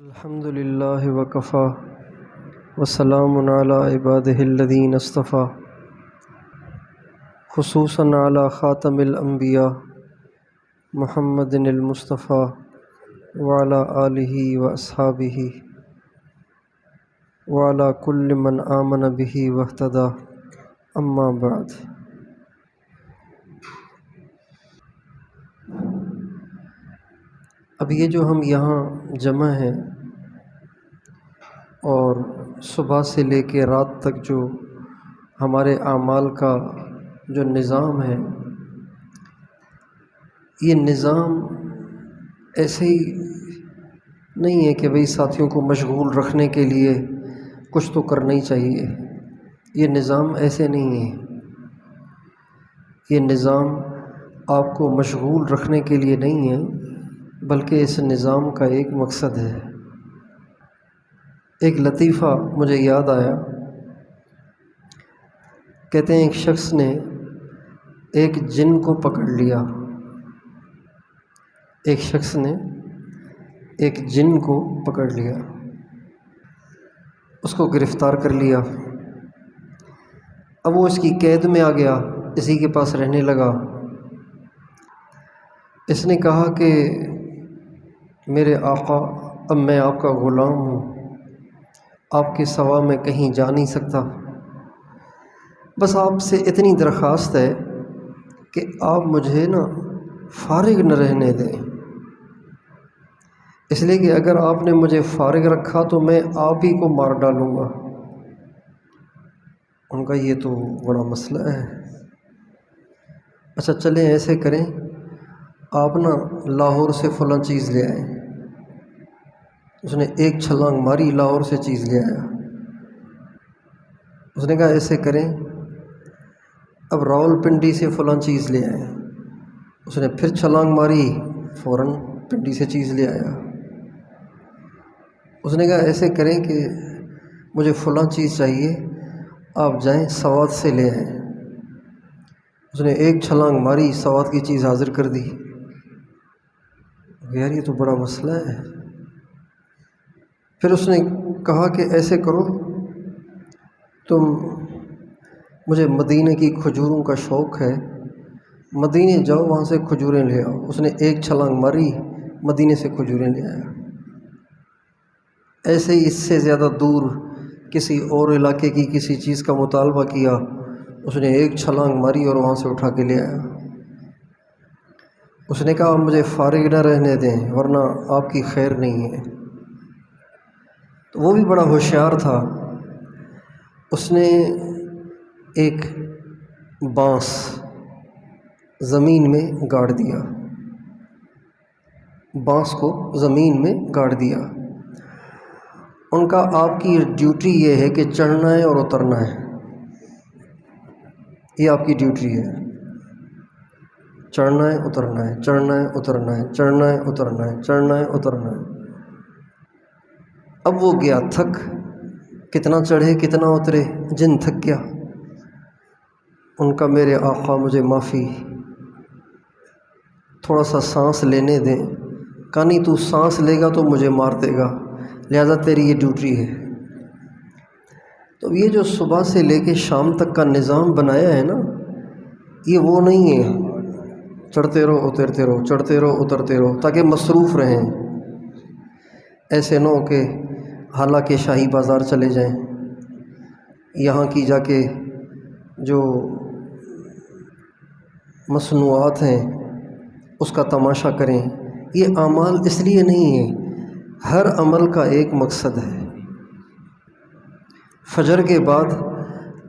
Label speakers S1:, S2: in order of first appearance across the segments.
S1: الحمد للہ وکفا وسلام علی عبادہ الذین اصطفیٰ خصوصاً علی خاتم الانبیاء محمد المصطفیٰ وعلی آلہ واصحابہ وعلی کل من آمن بہ واہتدی اما بعد۔ اب یہ جو ہم یہاں جمع ہیں اور صبح سے لے کے رات تک جو ہمارے اعمال کا جو نظام ہے، یہ نظام ایسے ہی نہیں ہے کہ بھئی ساتھیوں کو مشغول رکھنے کے لیے کچھ تو کرنا ہی چاہیے۔ یہ نظام ایسے نہیں ہے۔ یہ نظام آپ کو مشغول رکھنے کے لیے نہیں ہے، بلکہ اس نظام کا ایک مقصد ہے۔ ایک لطیفہ مجھے یاد آیا، کہتے ہیں ایک شخص نے ایک جن کو پکڑ لیا۔ ایک شخص نے ایک جن کو پکڑ لیا، اس کو گرفتار کر لیا۔ اب وہ اس کی قید میں آ گیا، اسی کے پاس رہنے لگا۔ اس نے کہا کہ میرے آقا، اب میں آپ کا غلام ہوں، آپ کے سوا میں کہیں جا نہیں سکتا، بس آپ سے اتنی درخواست ہے کہ آپ مجھے فارغ نہ رہنے دیں، اس لیے کہ اگر آپ نے مجھے فارغ رکھا تو میں آپ ہی کو مار ڈالوں گا۔ ان کا یہ تو بڑا مسئلہ ہے۔ اچھا چلیں ایسے کریں، آپ لاہور سے فلاں چیز لے آئیں۔ اس نے ایک چھلانگ ماری، لاہور سے چیز لے آیا۔ اس نے کہا ایسے کریں، اب راول پنڈی سے فلاں چیز لے آئیں۔ اس نے پھر چھلانگ ماری، فوراً پنڈی سے چیز لے آیا۔ اس نے کہا ایسے کریں کہ مجھے فلاں چیز چاہیے، آپ جائیں سوات سے لے آئیں۔ اس نے ایک چھلانگ ماری، سوات کی چیز حاضر کر دی۔ یار یہ تو بڑا مسئلہ ہے۔ پھر اس نے کہا کہ ایسے کرو، تم مجھے مدینے کی کھجوروں کا شوق ہے، مدینے جاؤ، وہاں سے کھجوریں لے آؤ۔ اس نے ایک چھلانگ ماری، مدینے سے کھجوریں لے آیا۔ ایسے ہی اس سے زیادہ دور کسی اور علاقے کی کسی چیز کا مطالبہ کیا، اس نے ایک چھلانگ ماری اور وہاں سے اٹھا کے لے آیا۔ اس نے کہا مجھے فارغ نہ رہنے دیں ورنہ آپ کی خیر نہیں ہے۔ تو وہ بھی بڑا ہوشیار تھا، اس نے ایک بانس زمین میں گاڑ دیا، بانس کو زمین میں گاڑ دیا۔ ان کا آپ کی ڈیوٹی یہ ہے کہ چڑھنا ہے اور اترنا ہے، یہ آپ کی ڈیوٹی ہے، چڑھنا ہے اترنا ہے، چڑھنا ہے اترنا ہے، چڑھنا ہے اترنا ہے، چڑھنا ہے اترنا ہے۔ اب وہ گیا تھک، کتنا چڑھے کتنا اترے، جن تھک گیا۔ ان کا میرے آقا مجھے معافی، تھوڑا سا سانس لینے دیں۔ کہا نہیں تو سانس لے گا تو مجھے مار دے گا، لہذا تیری یہ ڈیوٹی ہے۔ تو یہ جو صبح سے لے کے شام تک کا نظام بنایا ہے یہ وہ نہیں ہے چڑھتے رہو اترتے رہو، چڑھتے رہو اترتے رہو تاکہ مصروف رہیں۔ ایسے نہ ہو کہ حالانکہ شاہی بازار چلے جائیں، یہاں کی جا کے جو مصنوعات ہیں اس کا تماشا کریں۔ یہ اعمال اس لیے نہیں ہے، ہر عمل کا ایک مقصد ہے۔ فجر کے بعد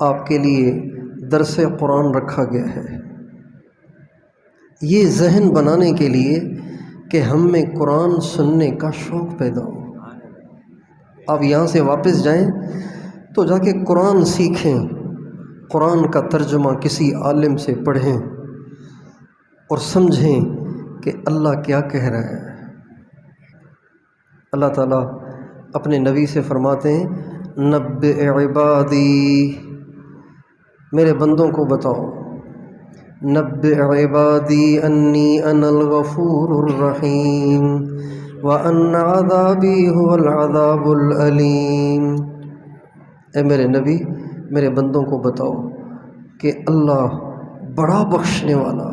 S1: آپ کے لیے درس قرآن رکھا گیا ہے، یہ ذہن بنانے کے لیے کہ ہم میں قرآن سننے کا شوق پیدا ہو۔ آپ یہاں سے واپس جائیں تو جا کے قرآن سیکھیں، قرآن کا ترجمہ کسی عالم سے پڑھیں اور سمجھیں کہ اللہ کیا کہہ رہا ہے۔ اللہ تعالیٰ اپنے نبی سے فرماتے ہیں نبئ عبادی، میرے بندوں کو بتاؤ، نبئ عبادی انی انا الغفور الرحیم، وَأَنَّ عَذَابِي هُوَ الْعَذَابُ الْأَلِيمُ۔ اے میرے نبی میرے بندوں کو بتاؤ کہ اللہ بڑا بخشنے والا،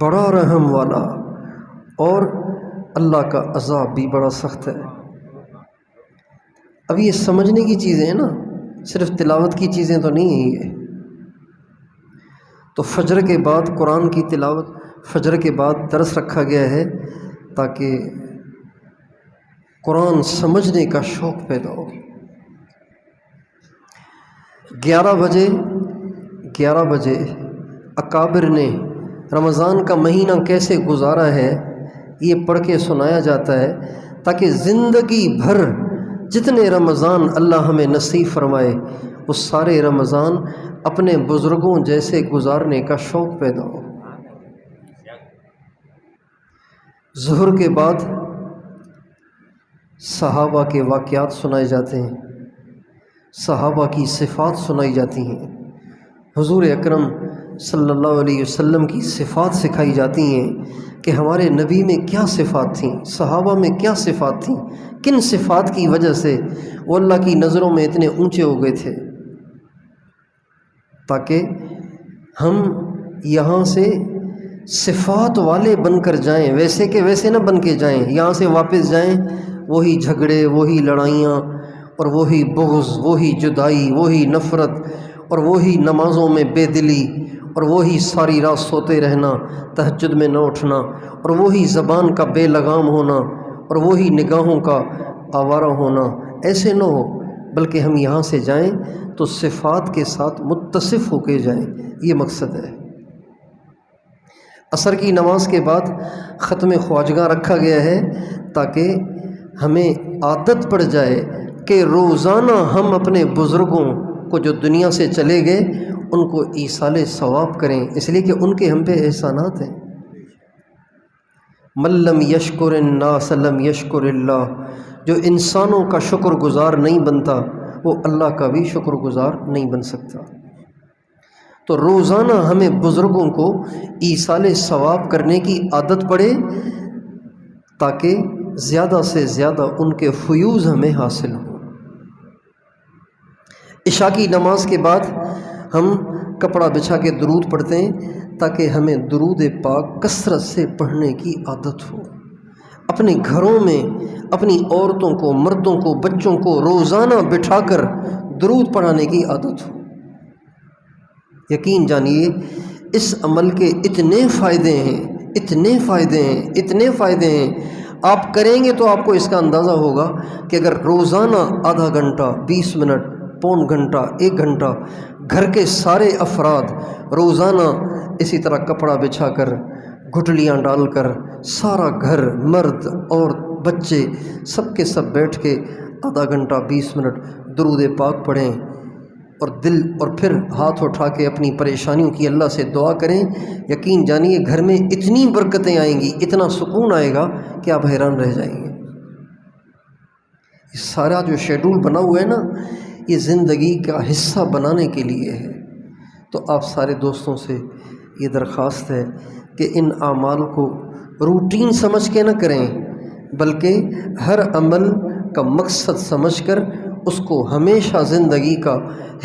S1: بڑا رحم والا، اور اللہ کا عذاب بھی بڑا سخت ہے۔ اب یہ سمجھنے کی چیزیں ہیں نا، صرف تلاوت کی چیزیں تو نہیں ہیں یہ۔ تو فجر کے بعد قرآن کی تلاوت، فجر کے بعد درس رکھا گیا ہے تاکہ قرآن سمجھنے کا شوق پیدا ہو۔ 11 بجے اکابر نے رمضان کا مہینہ کیسے گزارا ہے یہ پڑھ کے سنایا جاتا ہے تاکہ زندگی بھر جتنے رمضان اللہ ہمیں نصیب فرمائے وہ سارے رمضان اپنے بزرگوں جیسے گزارنے کا شوق پیدا ہو۔ ظہر کے بعد صحابہ کے واقعات سنائے جاتے ہیں، صحابہ کی صفات سنائی جاتی ہیں، حضور اکرم صلی اللہ علیہ وسلم کی صفات سکھائی جاتی ہیں کہ ہمارے نبی میں کیا صفات تھیں، صحابہ میں کیا صفات تھیں، کن صفات کی وجہ سے وہ اللہ کی نظروں میں اتنے اونچے ہو گئے تھے، تاکہ ہم یہاں سے صفات والے بن کر جائیں، ویسے کہ ویسے نہ بن کے جائیں، یہاں سے واپس جائیں وہی جھگڑے، وہی لڑائیاں، اور وہی بغض، وہی جدائی، وہی نفرت، اور وہی نمازوں میں بے دلی، اور وہی ساری رات سوتے رہنا، تہجد میں نہ اٹھنا، اور وہی زبان کا بے لگام ہونا، اور وہی نگاہوں کا آوارہ ہونا۔ ایسے نہ ہو، بلکہ ہم یہاں سے جائیں تو صفات کے ساتھ متصف ہو کے جائیں، یہ مقصد ہے۔ عصر کی نماز کے بعد ختم خواجگاں رکھا گیا ہے تاکہ ہمیں عادت پڑ جائے کہ روزانہ ہم اپنے بزرگوں کو جو دنیا سے چلے گئے ان کو ایصال ثواب کریں، اس لیے کہ ان کے ہم پہ احسانات ہیں۔ من لم یشکر الناس لم یشکر اللہ، جو انسانوں کا شکر گزار نہیں بنتا وہ اللہ کا بھی شکر گزار نہیں بن سکتا۔ تو روزانہ ہمیں بزرگوں کو ایصال ثواب کرنے کی عادت پڑے تاکہ زیادہ سے زیادہ ان کے فیوز ہمیں حاصل ہوں۔ عشاء کی نماز کے بعد ہم کپڑا بچھا کے درود پڑھتے ہیں تاکہ ہمیں درود پاک کثرت سے پڑھنے کی عادت ہو۔ اپنے گھروں میں اپنی عورتوں کو، مردوں کو، بچوں کو روزانہ بٹھا کر درود پڑھانے کی عادت ہو۔ یقین جانیے اس عمل کے اتنے فائدے ہیں، اتنے فائدے ہیں، اتنے فائدے ہیں، آپ کریں گے تو آپ کو اس کا اندازہ ہوگا کہ اگر روزانہ آدھا گھنٹہ، 20 منٹ، پون گھنٹہ، 1 گھنٹہ گھر کے سارے افراد روزانہ اسی طرح کپڑا بچھا کر، گھٹلیاں ڈال کر، سارا گھر، مرد اور بچے سب کے سب بیٹھ کے آدھا گھنٹہ 20 منٹ درود پاک پڑھیں اور دل اور پھر ہاتھ اٹھا کے اپنی پریشانیوں کی اللہ سے دعا کریں، یقین جانیے گھر میں اتنی برکتیں آئیں گی، اتنا سکون آئے گا کہ آپ حیران رہ جائیں گے۔ یہ سارا جو شیڈول بنا ہوا ہے نا، یہ زندگی کا حصہ بنانے کے لیے ہے۔ تو آپ سارے دوستوں سے یہ درخواست ہے کہ ان اعمال کو روٹین سمجھ کے نہ کریں، بلکہ ہر عمل کا مقصد سمجھ کر اس کو ہمیشہ زندگی کا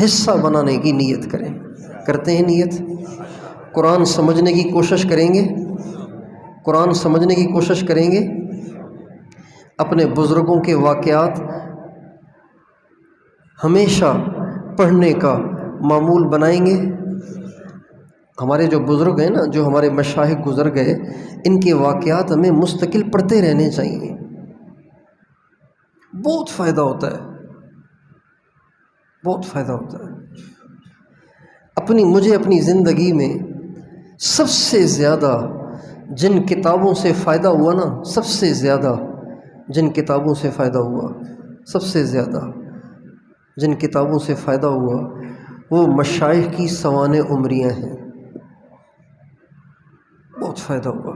S1: حصہ بنانے کی نیت کریں۔ کرتے ہیں نیت؟ قرآن سمجھنے کی کوشش کریں گے، قرآن سمجھنے کی کوشش کریں گے، اپنے بزرگوں کے واقعات ہمیشہ پڑھنے کا معمول بنائیں گے۔ ہمارے جو بزرگ ہیں نا، جو ہمارے مشائخ گزر گئے، ان کے واقعات ہمیں مستقل پڑھتے رہنے چاہیے، بہت فائدہ ہوتا ہے، بہت فائدہ ہوتا ہے۔ مجھے اپنی زندگی میں سب سے زیادہ جن کتابوں سے فائدہ ہوا نا، سب سے زیادہ جن کتابوں سے فائدہ ہوا، سب سے زیادہ جن کتابوں سے فائدہ ہوا وہ مشائخ کی سوانح عمریاں ہیں، بہت فائدہ ہوا۔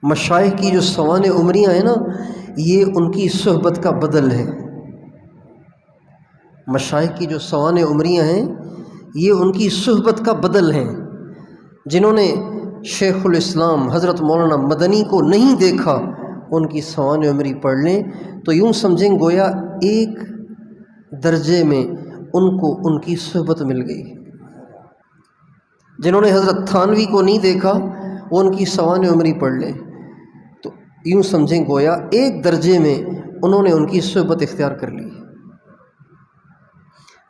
S1: مشائخ کی جو سوانح عمریاں ہیں نا، یہ ان کی صحبت کا بدل ہے۔ مشائخ کی جو سوانح عمریاں ہیں یہ ان کی صحبت کا بدل ہیں۔ جنہوں نے شیخ الاسلام حضرت مولانا مدنی کو نہیں دیکھا، ان کی سوانح عمری پڑھ لیں تو یوں سمجھیں گویا ایک درجے میں ان کو ان کی صحبت مل گئی۔ جنہوں نے حضرت تھانوی کو نہیں دیکھا وہ ان کی سوانح عمری پڑھ لیں تو یوں سمجھیں گویا ایک درجے میں انہوں نے ان کی صحبت اختیار کر لی۔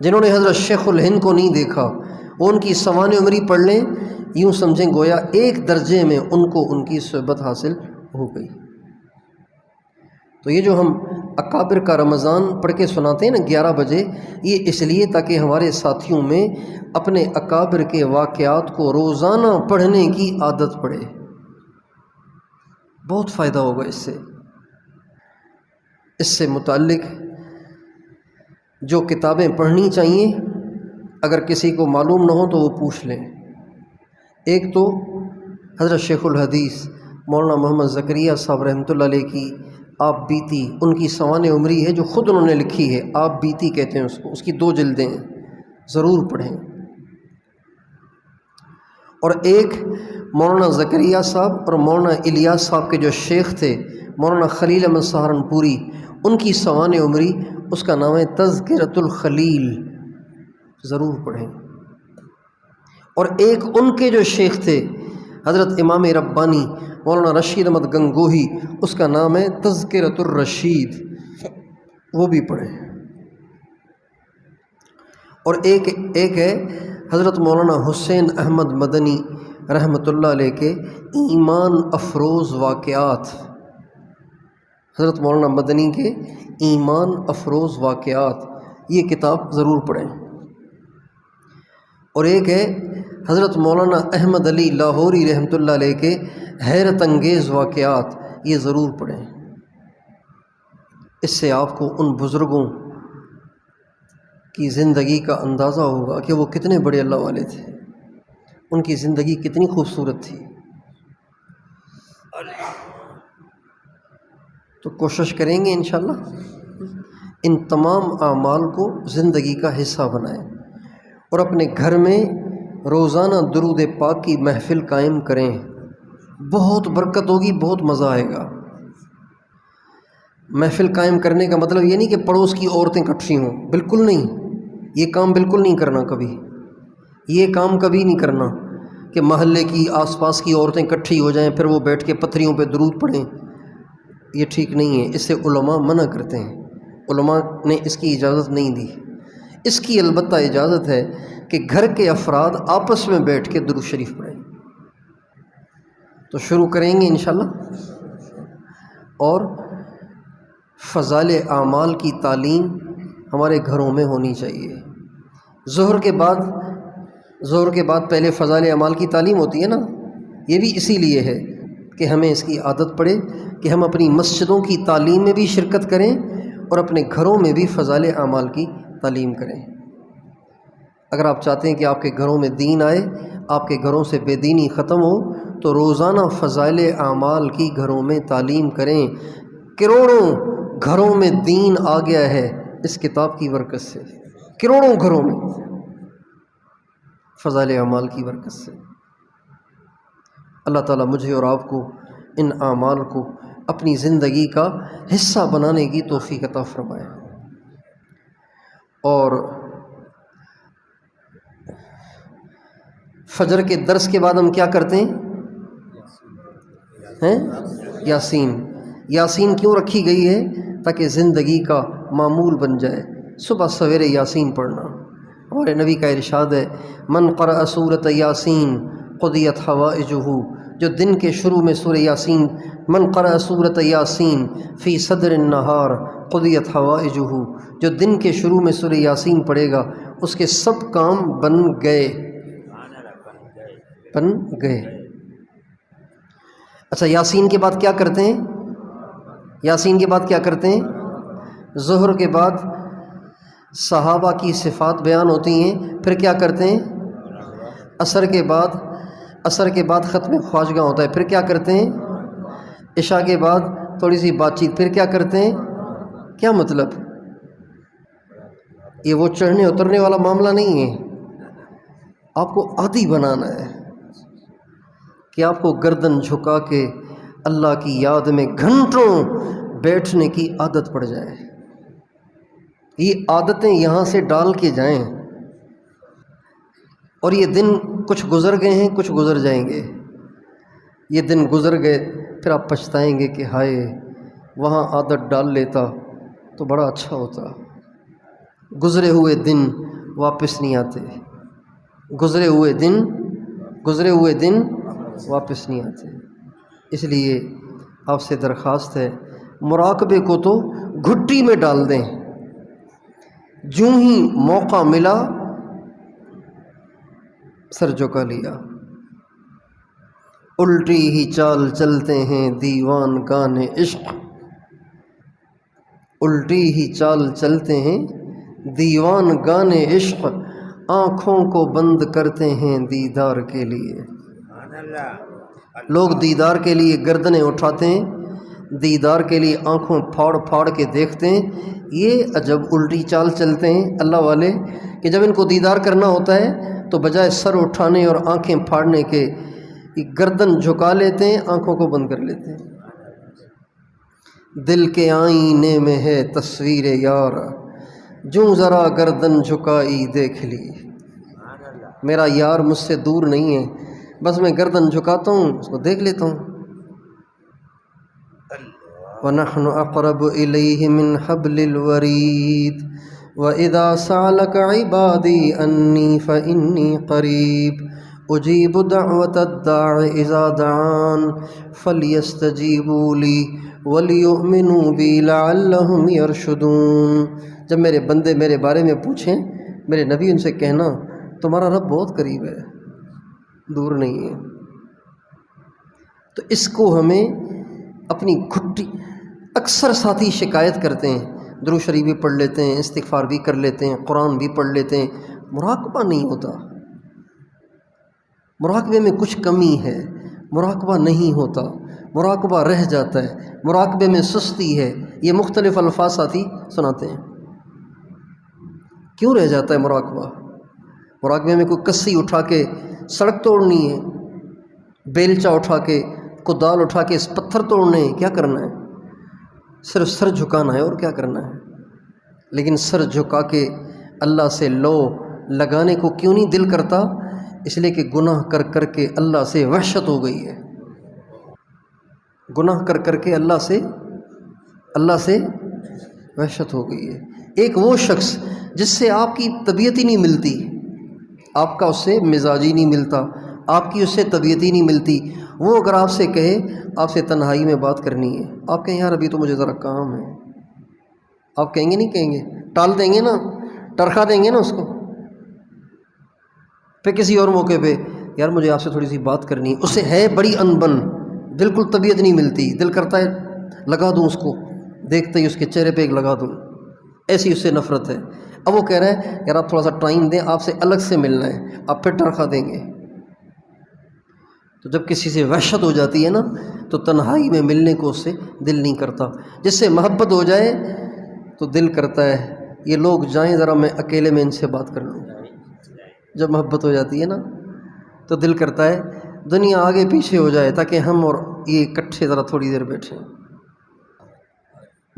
S1: جنہوں نے حضرت شیخ الہند کو نہیں دیکھا وہ ان کی سوانح عمری پڑھ لیں، یوں سمجھیں گویا ایک درجے میں ان کو ان کی صحبت حاصل ہو گئی۔ تو یہ جو ہم اکابر کا رمضان پڑھ کے سناتے ہیں نا 11 بجے، یہ اس لیے تاکہ ہمارے ساتھیوں میں اپنے اکابر کے واقعات کو روزانہ پڑھنے کی عادت پڑے۔ بہت فائدہ ہوگا اس سے متعلق جو کتابیں پڑھنی چاہیے اگر کسی کو معلوم نہ ہو تو وہ پوچھ لیں۔ ایک تو حضرت شیخ الحدیث مولانا محمد زکریا صاحب رحمۃ اللہ علیہ کی آپ بیتی، ان کی سوانح عمری ہے جو خود انہوں نے لکھی ہے، آپ بیتی کہتے ہیں اس کی 2 جلدیں ہیں، ضرور پڑھیں۔ اور ایک مولانا زکریا صاحب اور مولانا الیاس صاحب کے جو شیخ تھے مولانا خلیل احمد سہارنپوری، ان کی سوانح عمری، اس کا نام ہے تذکرۃ الخلیل، ضرور پڑھیں۔ اور ایک ان کے جو شیخ تھے حضرت امام ربانی مولانا رشید احمد گنگوہی، اس کا نام ہے تذکرۃ الرشید، وہ بھی پڑھیں۔ اور ایک ہے حضرت مولانا حسین احمد مدنی رحمۃ اللہ علیہ کے ایمان افروز واقعات، حضرت مولانا مدنی کے ایمان افروز واقعات، یہ کتاب ضرور پڑھیں۔ اور ایک ہے حضرت مولانا احمد علی لاہوری رحمۃ اللہ علیہ کے حیرت انگیز واقعات، یہ ضرور پڑھیں۔ اس سے آپ کو ان بزرگوں کی زندگی کا اندازہ ہوگا کہ وہ کتنے بڑے اللہ والے تھے، ان کی زندگی کتنی خوبصورت تھی۔ تو کوشش کریں گے انشاءاللہ ان تمام اعمال کو زندگی کا حصہ بنائیں اور اپنے گھر میں روزانہ درود پاک کی محفل قائم کریں۔ بہت برکت ہوگی، بہت مزہ آئے گا۔ محفل قائم کرنے کا مطلب یہ نہیں کہ پڑوس کی عورتیں اکٹھی ہوں، بالکل نہیں، یہ کام بالکل نہیں کرنا، یہ کام کبھی نہیں کرنا کہ محلے کی آس پاس کی عورتیں اکٹھی ہو جائیں پھر وہ بیٹھ کے پتھریوں پہ درود پڑھیں، یہ ٹھیک نہیں ہے، اس سے علماء منع کرتے ہیں، علماء نے اس کی اجازت نہیں دی۔ اس کی البتہ اجازت ہے کہ گھر کے افراد آپس میں بیٹھ کے درود شریف پڑھیں۔ تو شروع کریں گے انشاءاللہ، اور فضائل اعمال کی تعلیم ہمارے گھروں میں ہونی چاہیے۔ ظہر کے بعد پہلے فضائل اعمال کی تعلیم ہوتی ہے نا، یہ بھی اسی لیے ہے کہ ہمیں اس کی عادت پڑے کہ ہم اپنی مسجدوں کی تعلیم میں بھی شرکت کریں اور اپنے گھروں میں بھی فضائل اعمال کی تعلیم کریں۔ اگر آپ چاہتے ہیں کہ آپ کے گھروں میں دین آئے، آپ کے گھروں سے بے دینی ختم ہو، تو روزانہ فضائل اعمال کی گھروں میں تعلیم کریں۔ کروڑوں گھروں میں دین آ گیا ہے اس کتاب کی برکت سے، کروڑوں گھروں میں فضائل اعمال کی برکت سے۔ اللہ تعالیٰ مجھے اور آپ کو ان اعمال کو اپنی زندگی کا حصہ بنانے کی توفیق عطا فرمائے۔ اور فجر کے درس کے بعد ہم کیا کرتے ہیں؟ یاسین کیوں رکھی گئی ہے؟ تاکہ زندگی کا معمول بن جائے صبح سویرے یاسین پڑھنا۔ ہمارے نبی کا ارشاد ہے، من قرأ سورۃ یاسین قضیت حوائجہ، جو دن کے شروع میں سورہ یاسین، من قرأ سورۃ یاسین فی صدر النہار قضیت حوائجہ، جو دن کے شروع میں سورہ یاسین پڑھے گا اس کے سب کام بن گئے۔ اچھا، یاسین کے بعد کیا کرتے ہیں؟ ظہر کے بعد صحابہ کی صفات بیان ہوتی ہیں، پھر کیا کرتے ہیں؟ عصر کے بعد ختم خواجگاہ ہوتا ہے، پھر کیا کرتے ہیں؟ عشاء کے بعد تھوڑی سی بات چیت، پھر کیا کرتے ہیں؟ کیا مطلب؟ یہ وہ چڑھنے اترنے والا معاملہ نہیں ہے، آپ کو عادی بنانا ہے کہ آپ کو گردن جھکا کے اللہ کی یاد میں گھنٹوں بیٹھنے کی عادت پڑ جائے. یہ عادتیں یہاں سے ڈال کے جائیں. اور یہ دن کچھ گزر گئے ہیں، کچھ گزر جائیں گے. یہ دن گزر گئے پھر آپ پچھتائیں گے کہ ہائے وہاں عادت ڈال لیتا تو بڑا اچھا ہوتا. گزرے ہوئے دن واپس نہیں آتے. گزرے ہوئے دن واپس نہیں آتے. اس لیے آپ سے درخواست ہے مراقبے کو تو گھٹی میں ڈال دیں. جوں ہی موقع ملا سر جھکا لیا. الٹی ہی چال چلتے ہیں دیوان گانے عشق. الٹی ہی چال چلتے ہیں دیوان گانے عشق. آنکھوں کو بند کرتے ہیں دیدار کے لیے. لوگ دیدار کے لیے گردنیں اٹھاتے ہیں، دیدار کے لیے آنکھوں پھاڑ پھاڑ کے دیکھتے ہیں. یہ عجب الٹی چال چلتے ہیں اللہ والے کہ جب ان کو دیدار کرنا ہوتا ہے تو بجائے سر اٹھانے اور آنکھیں پھاڑنے کے گردن جھکا لیتے ہیں، آنکھوں کو بند کر لیتے ہیں. دل کے آئینے میں ہے تصویر یار، جوں ذرا گردن جھکائی دیکھ لی. میرا یار مجھ سے دور نہیں ہے، بس میں گردن جھکاتا ہوں اس کو دیکھ لیتا ہوں. وَنَحْنُ أَقْرَبُ إِلَيْهِ مِنْ حَبْلِ الْوَرِيدِ وَإِذَا سَأَلَكَ عِبَادِي أَنِّي فَإِنِّي قَرِيبٌ أُجِيبُ دَعْوَةَ الدَّاعِ إِذَا دَعَانِ فَلْيَسْتَجِيبُوا لِي وَلْيُؤْمِنُوا بِي لَعَلَّهُمْ يَرْشُدُونَ. جب میرے بندے میرے بارے میں پوچھیں میرے نبی ان سے کہنا تمہارا رب بہت قریب ہے، دور نہیں ہے. تو اس کو ہمیں اپنی گھٹی، اکثر ساتھی شکایت کرتے ہیں درود شریف بھی پڑھ لیتے ہیں، استغفار بھی کر لیتے ہیں، قرآن بھی پڑھ لیتے ہیں، مراقبہ نہیں ہوتا. مراقبے میں کچھ کمی ہے، مراقبہ نہیں ہوتا، مراقبہ رہ جاتا ہے، مراقبے میں سستی ہے. یہ مختلف الفاظ ساتھی سناتے ہیں. کیوں رہ جاتا ہے مراقبہ؟ مراقبے میں کوئی کسی اٹھا کے سڑک توڑنی ہے، بیلچہ اٹھا کے، کدال اٹھا کے اس پتھر توڑنے ہیں، کیا کرنا ہے؟ صرف سر جھکانا ہے اور کیا کرنا ہے. لیکن سر جھکا کے اللہ سے لو لگانے کو کیوں نہیں دل کرتا؟ اس لیے کہ گناہ کر کر کے اللہ سے وحشت ہو گئی ہے. گناہ کر کر کے اللہ سے وحشت ہو گئی ہے. ایک وہ شخص جس سے آپ کی طبیعت ہی نہیں ملتی، آپ کا اس سے مزاج ہی نہیں ملتا، آپ کی اس سے طبیعت ہی نہیں ملتی، وہ اگر آپ سے کہے آپ سے تنہائی میں بات کرنی ہے، آپ کہیں یار ابھی تو مجھے ذرا کام ہے، آپ کہیں گے نہیں کہیں گے؟ ٹال دیں گے نا، ٹرکھا دیں گے نا اس کو. پھر کسی اور موقع پہ یار مجھے آپ سے تھوڑی سی بات کرنی ہے، اس سے ہے بڑی انبن، بالکل طبیعت نہیں ملتی، دل کرتا ہے لگا دوں اس کو، دیکھتے ہی اس کے چہرے پہ ایک لگا دوں، ایسی اس سے نفرت ہے. اب وہ کہہ رہا ہے یار آپ تھوڑا سا ٹائم دیں، آپ سے الگ سے ملنا ہے، آپ پھر ٹرکھا دیں گے. تو جب کسی سے وحشت ہو جاتی ہے نا تو تنہائی میں ملنے کو اس سے دل نہیں کرتا. جس سے محبت ہو جائے تو دل کرتا ہے یہ لوگ جائیں ذرا میں اکیلے میں ان سے بات کر لوں. جب محبت ہو جاتی ہے نا تو دل کرتا ہے دنیا آگے پیچھے ہو جائے تاکہ ہم اور یہ اکٹھے ذرا تھوڑی دیر بیٹھیں.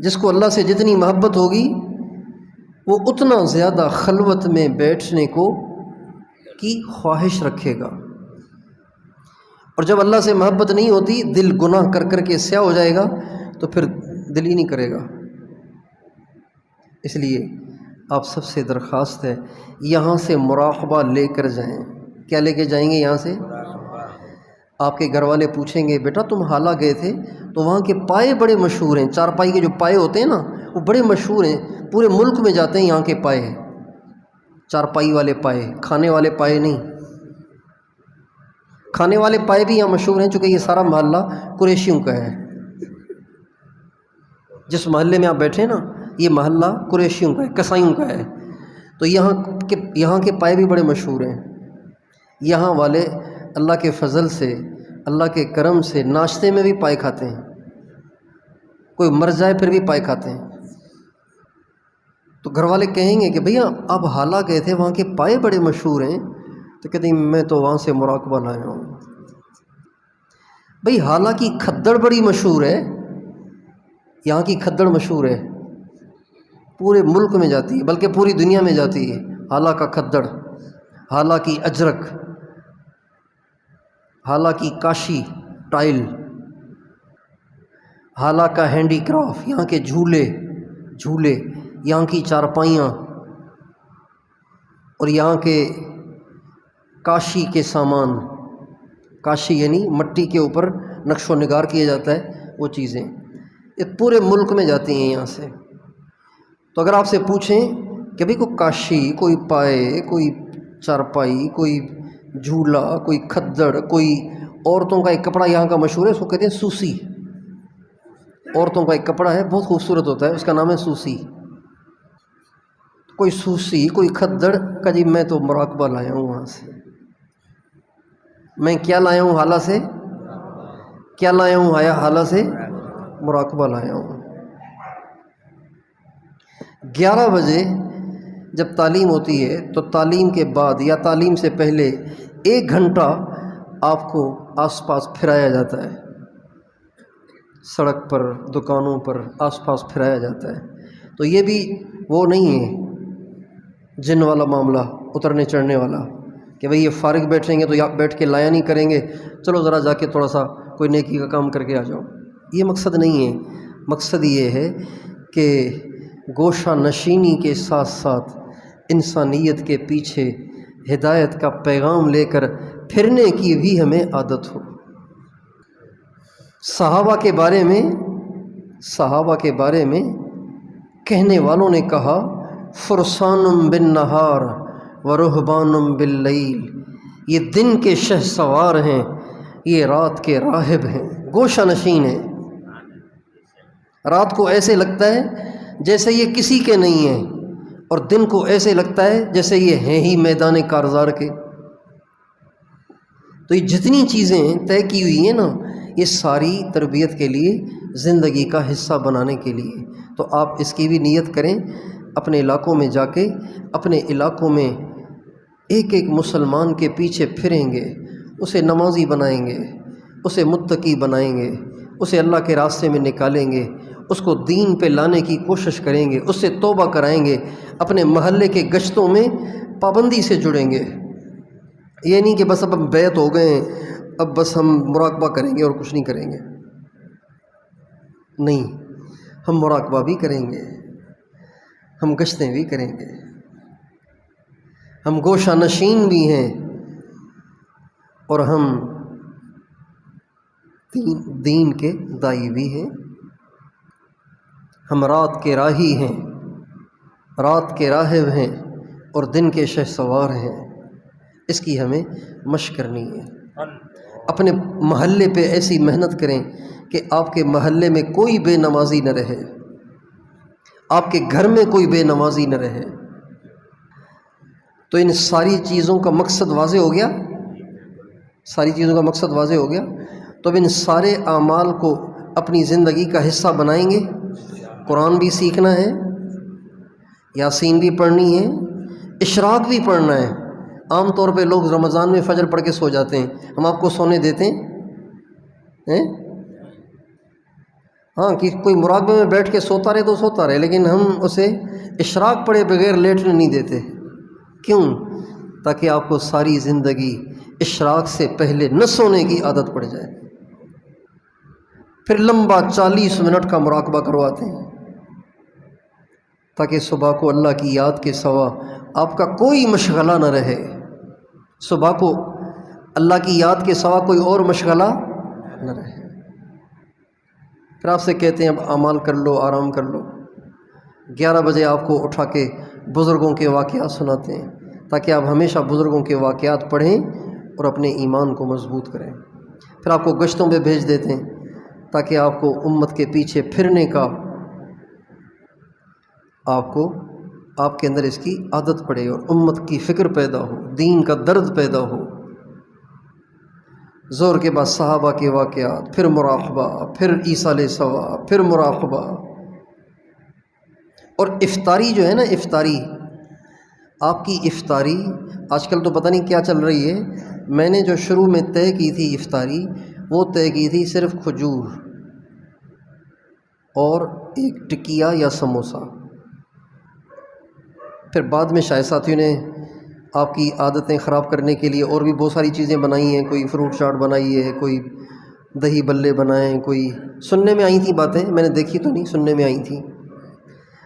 S1: جس کو اللہ سے جتنی محبت ہوگی وہ اتنا زیادہ خلوت میں بیٹھنے کو کی خواہش رکھے گا. اور جب اللہ سے محبت نہیں ہوتی دل گناہ کر کر کے سیاہ ہو جائے گا تو پھر دل ہی نہیں کرے گا. اس لیے آپ سب سے درخواست ہے یہاں سے مراقبہ لے کر جائیں. کیا لے کے جائیں گے یہاں سے؟ آپ کے گھر والے پوچھیں گے بیٹا تم حالہ گئے تھے تو وہاں کے پائے بڑے مشہور ہیں، چارپائی کے جو پائے ہوتے ہیں نا وہ بڑے مشہور ہیں، پورے ملک میں جاتے ہیں یہاں کے پائے ہیں، چارپائی والے پائے، کھانے والے پائے نہیں. کھانے والے پائے بھی یہاں مشہور ہیں چونکہ یہ سارا محلہ قریشیوں کا ہے. جس محلے میں آپ بیٹھے نا یہ محلہ قریشیوں کا ہے، کسائیوں کا ہے. تو یہاں کے پائے بھی بڑے مشہور ہیں. یہاں والے اللہ کے فضل سے، اللہ کے کرم سے ناشتے میں بھی پائے کھاتے ہیں، کوئی مر جائے پھر بھی پائے کھاتے ہیں. تو گھر والے کہیں گے کہ بھیا آپ حالہ گئے تھے وہاں کے پائے بڑے مشہور ہیں، تو کہتے ہیں میں تو وہاں سے مراقبہ لایا ہوں. بھئی حالانکہ کھدڑ بڑی مشہور ہے، یہاں کی کھدڑ مشہور ہے، پورے ملک میں جاتی ہے بلکہ پوری دنیا میں جاتی ہے، حالہ کا کھدڑ، حالہ کی اجرک، حالہ کی کاشی ٹائل، حالہ کا ہینڈی کرافٹ، یہاں کے جھولے، یہاں کی چارپائیاں اور یہاں کے کاشی کے سامان، کاشی یعنی مٹی کے اوپر نقش و نگار کیا جاتا ہے، وہ چیزیں یہ پورے ملک میں جاتی ہیں یہاں سے۔ تو اگر آپ سے پوچھیں کہ بھئی کوئی کاشی، کوئی پائے، کوئی چارپائی، کوئی جھولا، کوئی کھدڑ، کوئی عورتوں کا ایک کپڑا یہاں کا مشہور ہے، اس کو کہتے ہیں سوسی، عورتوں کا ایک کپڑا ہے بہت خوبصورت ہوتا ہے، اس کا نام ہے سوسی۔ کوئی سوسی، کوئی کھدڑ کا جی میں تو مراقبہ لایا ہوں وہاں سے، میں کیا لایا ہوں حالہ سے، کیا لایا ہوں حالہ سے، مراقبہ لایا ہوں۔ 11 بجے جب تعلیم ہوتی ہے تو تعلیم کے بعد یا تعلیم سے پہلے 1 گھنٹہ آپ کو آس پاس پھرایا جاتا ہے، سڑک پر، دکانوں پر آس پاس پھرایا جاتا ہے۔ تو یہ بھی وہ نہیں ہے جن والا معاملہ، اترنے چڑھنے والا کہ بھئی یہ فارغ بیٹھیں گے تو آپ بیٹھ کے لایا نہیں کریں گے، چلو ذرا جا کے تھوڑا سا کوئی نیکی کا کام کر کے آ جاؤ، یہ مقصد نہیں ہے۔ مقصد یہ ہے کہ گوشہ نشینی کے ساتھ ساتھ انسانیت کے پیچھے ہدایت کا پیغام لے کر پھرنے کی بھی ہمیں عادت ہو۔ صحابہ کے بارے میں کہنے والوں نے کہا فرسان بالنہار ورہبان باللیل، یہ دن کے شہسوار ہیں، یہ رات کے راہب ہیں، گوشہ نشین ہیں۔ رات کو ایسے لگتا ہے جیسے یہ کسی کے نہیں ہیں، اور دن کو ایسے لگتا ہے جیسے یہ ہیں ہی میدان کارزار کے۔ تو یہ جتنی چیزیں طے کی ہوئی ہیں نا، یہ ساری تربیت کے لیے، زندگی کا حصہ بنانے کے لیے۔ تو آپ اس کی بھی نیت کریں، اپنے علاقوں میں جا کے اپنے علاقوں میں ایک ایک مسلمان کے پیچھے پھریں گے، اسے نمازی بنائیں گے، اسے متقی بنائیں گے، اسے اللہ کے راستے میں نکالیں گے، اس کو دین پہ لانے کی کوشش کریں گے، اس سے توبہ کرائیں گے، اپنے محلے کے گشتوں میں پابندی سے جڑیں گے۔ یہ نہیں کہ بس اب ہم بیعت ہو گئے ہیں، اب بس ہم مراقبہ کریں گے اور کچھ نہیں کریں گے، نہیں، ہم مراقبہ بھی کریں گے، ہم گشتیں بھی کریں گے، ہم گوشہ نشین بھی ہیں، اور ہم دین کے داعی بھی ہیں، ہم رات کے راہی ہیں، رات کے راہب ہیں، اور دن کے شہسوار ہیں۔ اس کی ہمیں مشق کرنی ہے۔ اپنے محلے پہ ایسی محنت کریں کہ آپ کے محلے میں کوئی بے نمازی نہ رہے، آپ کے گھر میں کوئی بے نمازی نہ رہے۔ تو ان ساری چیزوں کا مقصد واضح ہو گیا، ساری چیزوں کا مقصد واضح ہو گیا۔ تو اب ان سارے اعمال کو اپنی زندگی کا حصہ بنائیں گے۔ قرآن بھی سیکھنا ہے، یاسین بھی پڑھنی ہے، اشراق بھی پڑھنا ہے۔ عام طور پہ لوگ رمضان میں فجر پڑھ کے سو جاتے ہیں، ہم آپ کو سونے دیتے ہیں؟ ہاں، کہ کوئی مراقبے میں بیٹھ کے سوتا رہے تو سوتا رہے، لیکن ہم اسے اشراق پڑھے بغیر لیٹنے نہیں دیتے۔ کیوں؟ تاکہ آپ کو ساری زندگی اشراق سے پہلے نہ سونے کی عادت پڑ جائے۔ پھر لمبا 40 منٹ کا مراقبہ کرواتے ہیں تاکہ صبح کو اللہ کی یاد کے سوا آپ کا کوئی مشغلہ نہ رہے، صبح کو اللہ کی یاد کے سوا کوئی اور مشغلہ نہ رہے۔ پھر آپ سے کہتے ہیں اب اعمال کر لو، آرام کر لو۔ 11 بجے آپ کو اٹھا کے بزرگوں کے واقعات سناتے ہیں تاکہ آپ ہمیشہ بزرگوں کے واقعات پڑھیں اور اپنے ایمان کو مضبوط کریں۔ پھر آپ کو گشتوں پہ بھیج دیتے ہیں تاکہ آپ کو امت کے پیچھے پھرنے کا، آپ کے اندر اس کی عادت پڑے اور امت کی فکر پیدا ہو، دین کا درد پیدا ہو۔ ظہر کے بعد صحابہ کے واقعات، پھر مراقبہ، پھر ایصال ثواب، پھر مراقبہ، اور افطاری جو ہے نا، افطاری، آپ کی افطاری آج کل تو پتہ نہیں کیا چل رہی ہے۔ میں نے جو شروع میں طے کی تھی افطاری، وہ طے کی تھی صرف کھجور اور ایک ٹکیا یا سموسا۔ پھر بعد میں شاید ساتھیوں نے آپ کی عادتیں خراب کرنے کے لیے اور بھی بہت ساری چیزیں بنائی ہیں، کوئی فروٹ چاٹ بنائی ہے، کوئی دہی بلے بنائیں، کوئی سننے میں آئی تھیں باتیں، میں نے دیکھی تو نہیں، سننے میں آئی تھیں۔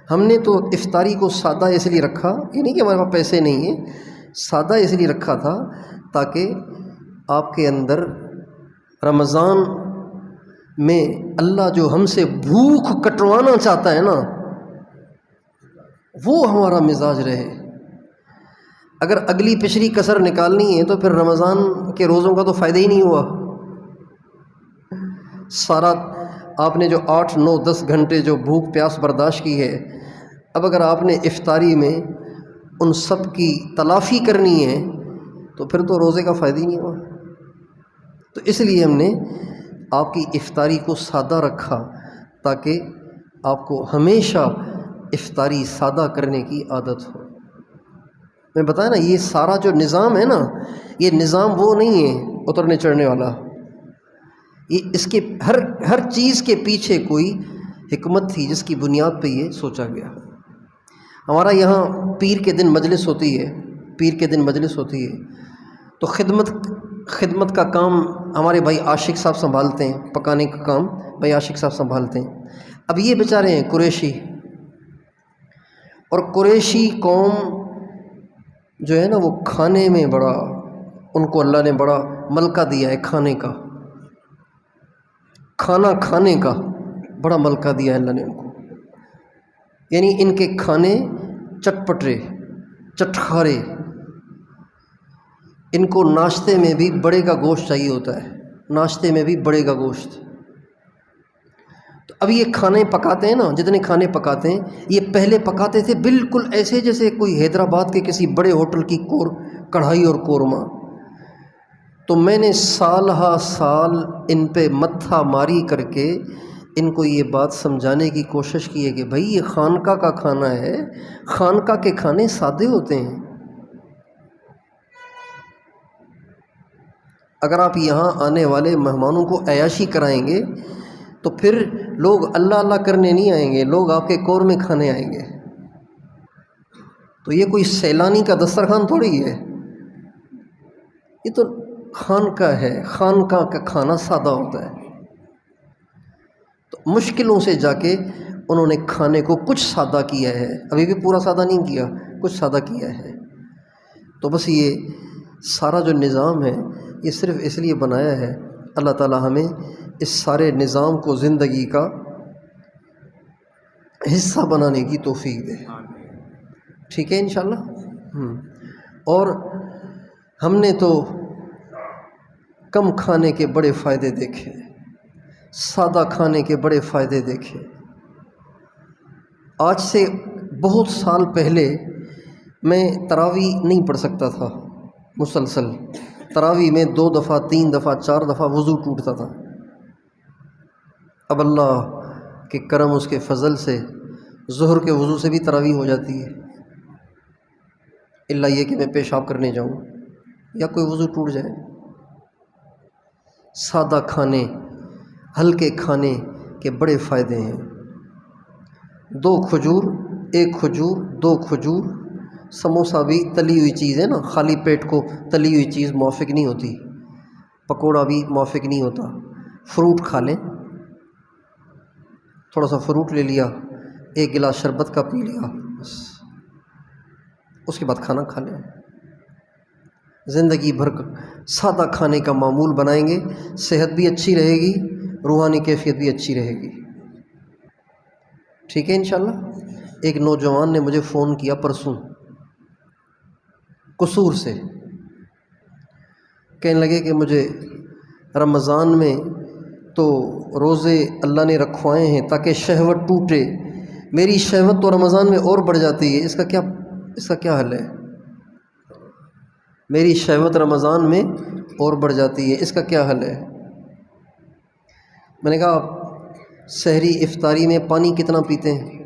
S1: ہم نے تو افطاری کو سادہ اس لیے رکھا، یہ نہیں کہ ہمارے پاس پیسے نہیں ہیں، سادہ اس لیے رکھا تھا تاکہ آپ کے اندر رمضان میں اللہ جو ہم سے بھوک کٹوانا چاہتا ہے نا، وہ ہمارا مزاج رہے۔ اگر اگلی پچھلی کسر نکالنی ہے تو پھر رمضان کے روزوں کا تو فائدہ ہی نہیں ہوا۔ سارا آپ نے جو 8 9 10 گھنٹے جو بھوک پیاس برداشت کی ہے، اب اگر آپ نے افطاری میں ان سب کی تلافی کرنی ہے تو پھر تو روزے کا فائدہ ہی نہیں ہوا۔ تو اس لیے ہم نے آپ کی افطاری کو سادہ رکھا تاکہ آپ کو ہمیشہ افطاری سادہ کرنے کی عادت ہو۔ میں بتایا نا، یہ سارا جو نظام ہے نا، یہ نظام وہ نہیں ہے اترنے چڑھنے والا، یہ اس کے ہر چیز کے پیچھے کوئی حکمت تھی جس کی بنیاد پہ یہ سوچا گیا۔ ہمارا یہاں پیر کے دن مجلس ہوتی ہے، پیر کے دن مجلس ہوتی ہے تو خدمت کا کام ہمارے بھائی عاشق صاحب سنبھالتے ہیں، پکانے کا کام بھائی عاشق صاحب سنبھالتے ہیں۔ اب یہ بیچارے ہیں قریشی، اور قریشی قوم جو ہے نا وہ کھانے میں بڑا، ان کو اللہ نے بڑا ملکہ دیا ہے، کھانے کا، کھانا کھانے کا بڑا ملکہ دیا ہے اللہ نے ان کو۔ یعنی ان کے کھانے چٹپٹے چٹخارے، ان کو ناشتے میں بھی بڑے کا گوشت چاہیے ہوتا ہے، ناشتے میں بھی بڑے کا گوشت۔ تو اب یہ کھانے پکاتے ہیں نا، جتنے کھانے پکاتے ہیں یہ پہلے پکاتے تھے بالکل ایسے جیسے کوئی حیدرآباد کے کسی بڑے ہوٹل کی کڑھائی اور قورمہ۔ تو میں نے سال ہا سال ان پہ متھا ماری کر کے ان کو یہ بات سمجھانے کی کوشش کی ہے کہ بھائی یہ خانقاہ کا کھانا ہے، خانقاہ کے کھانے سادے ہوتے ہیں۔ اگر آپ یہاں آنے والے مہمانوں کو عیاشی کرائیں گے تو پھر لوگ اللہ اللہ کرنے نہیں آئیں گے، لوگ آپ کے قورمے کھانے آئیں گے۔ تو یہ کوئی سیلانی کا دسترخوان تھوڑی ہے، یہ تو خانقاہ ہے، خانقاہ کا کھانا سادہ ہوتا ہے۔ تو مشکلوں سے جا کے انہوں نے کھانے کو کچھ سادہ کیا ہے، ابھی بھی پورا سادہ نہیں کیا، کچھ سادہ کیا ہے۔ تو بس یہ سارا جو نظام ہے یہ صرف اس لیے بنایا ہے، اللہ تعالی ہمیں اس سارے نظام کو زندگی کا حصہ بنانے کی توفیق دے، ٹھیک ہے انشاءاللہ۔ اور ہم نے تو کم کھانے کے بڑے فائدے دیکھے، سادہ کھانے کے بڑے فائدے دیکھے۔ آج سے بہت سال پہلے میں تراویح نہیں پڑھ سکتا تھا، مسلسل تراویح میں 2 دفعہ 3 دفعہ 4 دفعہ وضو ٹوٹتا تھا۔ اب اللہ کے کرم، اس کے فضل سے ظہر کے وضو سے بھی تراویح ہو جاتی ہے، الا یہ کہ میں پیشاب کرنے جاؤں یا کوئی وضو ٹوٹ جائے۔ سادہ کھانے، ہلکے کھانے کے بڑے فائدے ہیں۔ 2 کھجور، 1 کھجور، 2 کھجور۔ سموسا بھی تلی ہوئی چیز ہے نا، خالی پیٹ کو تلی ہوئی چیز موافق نہیں ہوتی، پکوڑا بھی موافق نہیں ہوتا۔ فروٹ کھا لیں، تھوڑا سا فروٹ لے لیا، 1 گلاس شربت کا پی لیا، بس اس کے بعد کھانا کھا لیں۔ زندگی بھر سادہ کھانے کا معمول بنائیں گے، صحت بھی اچھی رہے گی، روحانی کیفیت بھی اچھی رہے گی، ٹھیک ہے انشاءاللہ۔ ایک نوجوان نے مجھے فون کیا پرسوں قصور سے، کہنے لگے کہ مجھے رمضان میں تو روزے اللہ نے رکھوائے ہیں تاکہ شہوت ٹوٹے، میری شہوت تو رمضان میں اور بڑھ جاتی ہے، اس کا کیا حل ہے؟ میری شہوت رمضان میں اور بڑھ جاتی ہے، اس کا کیا حل ہے؟ میں نے کہا سحری افطاری میں پانی کتنا پیتے ہیں؟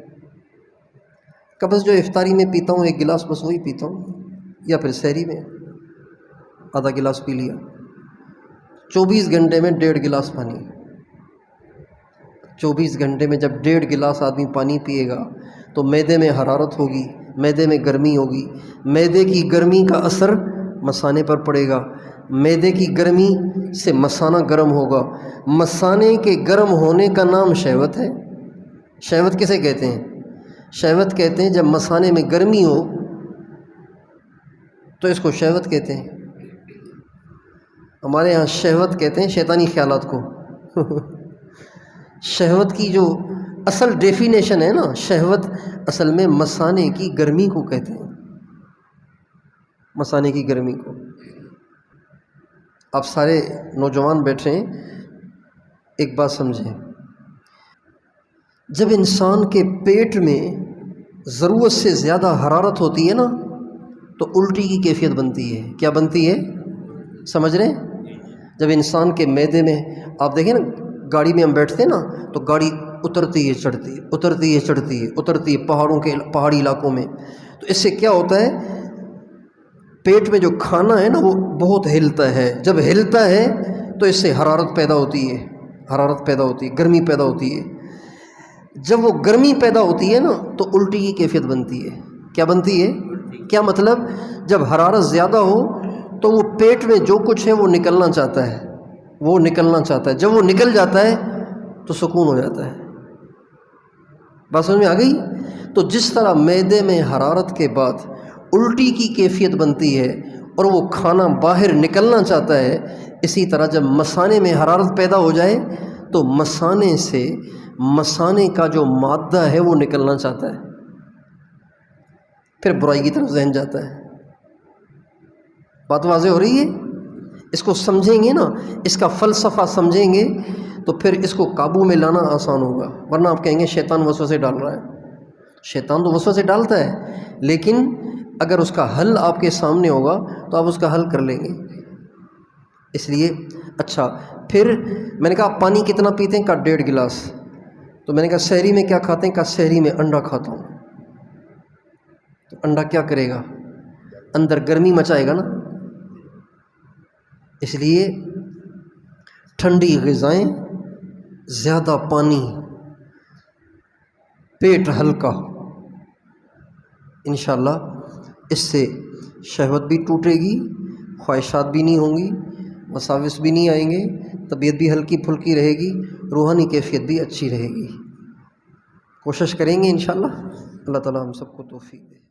S1: کہ بس جو افطاری میں پیتا ہوں 1 گلاس، بس وہی پیتا ہوں، یا پھر سحری میں آدھا گلاس پی لیا۔ 24 گھنٹے میں 1.5 گلاس پانی، 24 گھنٹے میں جب 1.5 گلاس آدمی پانی پیے گا تو معدے میں حرارت ہوگی، معدے میں گرمی ہوگی، معدے کی گرمی کا اثر مثانے پر پڑے گا، معدے کی گرمی سے مثانہ گرم ہوگا، مثانے کے گرم ہونے کا نام شہوت ہے۔ شہوت کسے کہتے ہیں؟ شہوت کہتے ہیں جب مثانے میں گرمی ہو تو اس کو شہوت کہتے ہیں۔ ہمارے ہاں شہوت کہتے ہیں شیطانی خیالات کو۔ شہوت کی جو اصل ڈیفینیشن ہے نا، شہوت اصل میں مثانے کی گرمی کو کہتے ہیں، مثانے کی گرمی کو۔ آپ سارے نوجوان بیٹھے ہیں، ایک بات سمجھیں، جب انسان کے پیٹ میں ضرورت سے زیادہ حرارت ہوتی ہے نا تو الٹی کی کیفیت بنتی ہے۔ کیا بنتی ہے؟ سمجھ رہے ہیں؟ جب انسان کے معدے میں، آپ دیکھیں نا گاڑی میں ہم بیٹھتے ہیں نا تو گاڑی اترتی ہے چڑھتی ہے، اترتی ہے چڑھتی ہے، اترتی ہے پہاڑی علاقوں میں، تو اس سے کیا ہوتا ہے، پیٹ میں جو کھانا ہے نا وہ بہت ہلتا ہے، جب ہلتا ہے تو اس سے حرارت پیدا ہوتی ہے، حرارت پیدا ہوتی ہے، گرمی پیدا ہوتی ہے۔ جب وہ گرمی پیدا ہوتی ہے نا تو الٹی کی کیفیت بنتی ہے۔ کیا بنتی ہے؟ کیا مطلب؟ جب حرارت زیادہ ہو تو وہ پیٹ میں جو کچھ ہے وہ نکلنا چاہتا ہے، وہ نکلنا چاہتا ہے، جب وہ نکل جاتا ہے تو سکون ہو جاتا ہے۔ بات سمجھ میں آ گئی؟ تو جس طرح معدے میں حرارت کے بعد الٹی کی کیفیت بنتی ہے اور وہ کھانا باہر نکلنا چاہتا ہے، اسی طرح جب مثانے میں حرارت پیدا ہو جائے تو مثانے سے مثانے کا جو مادہ ہے وہ نکلنا چاہتا ہے، پھر برائی کی طرف ذہن جاتا ہے۔ بات واضح ہو رہی ہے؟ اس کو سمجھیں گے نا، اس کا فلسفہ سمجھیں گے تو پھر اس کو قابو میں لانا آسان ہوگا، ورنہ آپ کہیں گے شیطان وسوسے ڈال رہا ہے۔ شیطان تو وسوسے ڈالتا ہے، لیکن اگر اس کا حل آپ کے سامنے ہوگا تو آپ اس کا حل کر لیں گے۔ اس لیے اچھا، پھر میں نے کہا آپ پانی کتنا پیتے ہیں؟ کہا 1.5 گلاس۔ تو میں نے کہا سحری میں کیا کھاتے ہیں؟ کہا سحری میں انڈا کھاتا ہوں۔ تو انڈا کیا کرے گا؟ اندر گرمی مچائے گا نا۔ اس لیے ٹھنڈی غذائیں، زیادہ پانی، پیٹ ہلکا، انشاءاللہ اس سے شہوت بھی ٹوٹے گی، خواہشات بھی نہیں ہوں گی، وساوس بھی نہیں آئیں گے، طبیعت بھی ہلکی پھلکی رہے گی، روحانی کیفیت بھی اچھی رہے گی۔ کوشش کریں گے انشاءاللہ، اللہ تعالیٰ ہم سب کو توفیق دے۔